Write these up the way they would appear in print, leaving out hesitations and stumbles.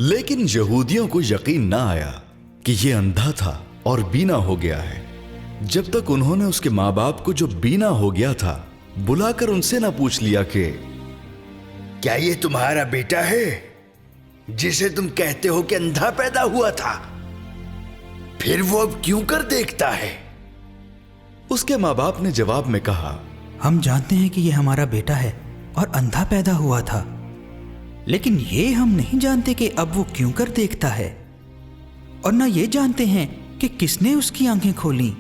लेकिन यहूदियों को यकीन ना आया कि ये अंधा था और बीना हो गया है, जब तक उन्होंने उसके माँ बाप को जो बीना हो गया था बुलाकर उनसे ना पूछ लिया कि क्या ये तुम्हारा बेटा है जिसे तुम कहते हो कि अंधा पैदा हुआ था? फिर वो अब क्यों कर देखता है? उसके माँ बाप ने जवाब में कहा, हम जानते हैं कि ये हमारा बेटा है और अंधा पैदा हुआ था, लेकिन ये हम नहीं जानते कि अब वो क्यों कर देखता है, और ना ये जानते हैं कि किसने उसकी आंखें खोली।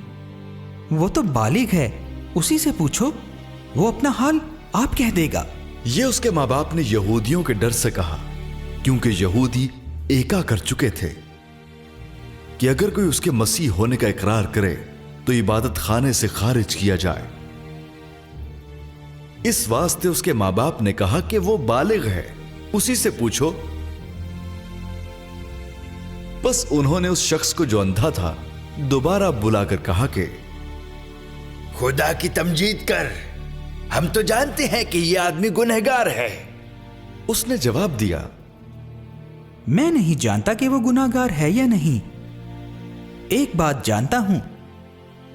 वो तो बालिग है, उसी से पूछो, वो अपना हाल आप कह देगा। ये उसके माँ बाप ने यहूदियों के डर से कहा, क्योंकि यहूदी एका कर चुके थे कि अगर कोई उसके मसीह होने का इकरार करे तो इबादत खाने से खारिज किया जाए। इस वास्ते उसके माँ बाप ने कहा कि वो बालिग है, उसी से पूछो। बस उन्होंने उस शख्स को जो अंधा था दोबारा बुलाकर कहा कि खुदा की तमजीद कर, हम तो जानते हैं कि यह आदमी गुनहगार है। उसने जवाब दिया, मैं नहीं जानता कि वो गुनाहगार है या नहीं। एक बात जानता हूं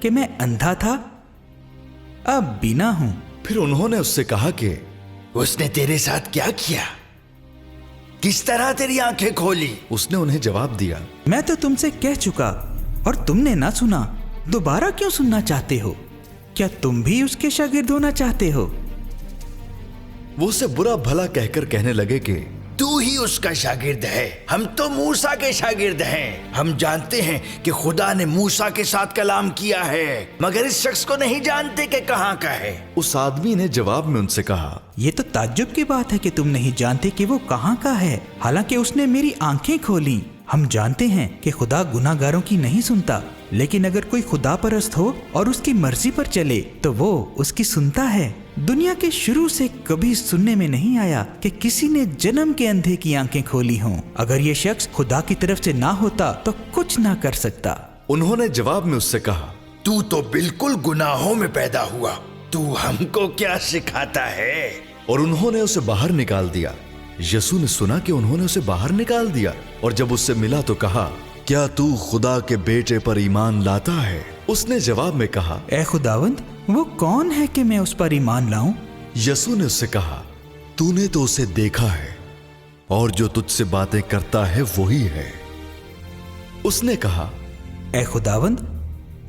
कि मैं अंधा था, अब बीना हूं। फिर उन्होंने उससे कहा कि उसने तेरे साथ क्या किया? किस तरह तेरी आंखें खोली? उसने उन्हें जवाब दिया, मैं तो तुमसे कह चुका और तुमने ना सुना, दोबारा क्यों सुनना चाहते हो? क्या तुम भी उसके शागिर्द होना चाहते हो? वो उसे बुरा भला कहकर कहने लगे कि तू ही उसका शागिर्द है, हम तो मूसा के शागिर्द हैं। हम जानते हैं कि खुदा ने मूसा के साथ कलाम किया है, मगर इस शख्स को नहीं जानते कि कहाँ का है। उस आदमी ने जवाब में उनसे कहा, ये तो ताज्जुब की बात है कि तुम नहीं जानते कि वो कहाँ का है, हालांकि उसने मेरी आंखें खोली। हम जानते हैं कि खुदा गुनाहगारों की नहीं सुनता, लेकिन अगर कोई खुदा परस्त हो और उसकी मर्जी पर चले तो वो उसकी सुनता है। दुनिया के शुरू से कभी सुनने में नहीं आया कि किसी ने जन्म के अंधे की आंखें खोली हों। अगर ये शख्स खुदा की तरफ से ना होता तो कुछ ना कर सकता। उन्होंने जवाब में उससे कहा, तू तो बिल्कुल गुनाहों में पैदा हुआ, तू हमको क्या सिखाता है? और उन्होंने उसे बाहर निकाल दिया। यीशु ने सुना कि उन्होंने उसे बाहर निकाल दिया, और जब उससे मिला तो कहा, क्या तू खुदा के बेटे पर ईमान लाता है? उसने जवाब में कहा, ए खुदावंद, वो कौन है कि मैं उस पर ईमान लाऊं? यीशु ने उससे कहा, तूने तो उसे देखा है और जो तुझसे बातें करता है वही है। उसने कहा, ए खुदावंद,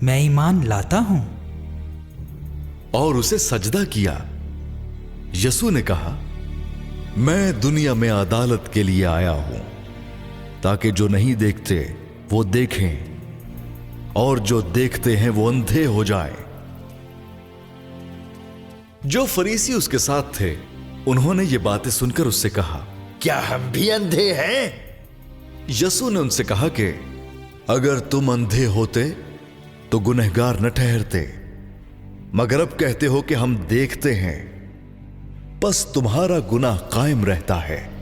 मैं ईमान लाता हूं। और उसे सजदा किया। यीशु ने कहा, मैं दुनिया में अदालत के लिए आया हूं, ताकि जो नहीं देखते वो देखें और जो देखते हैं वो अंधे हो जाएं। जो फरीसी उसके साथ थे उन्होंने ये बातें सुनकर उससे कहा, क्या हम भी अंधे हैं? यीशु ने उनसे कहा कि अगर तुम अंधे होते तो गुनहगार न ठहरते, मगर अब कहते हो कि हम देखते हैं, बस तुम्हारा गुनाह कायम रहता है।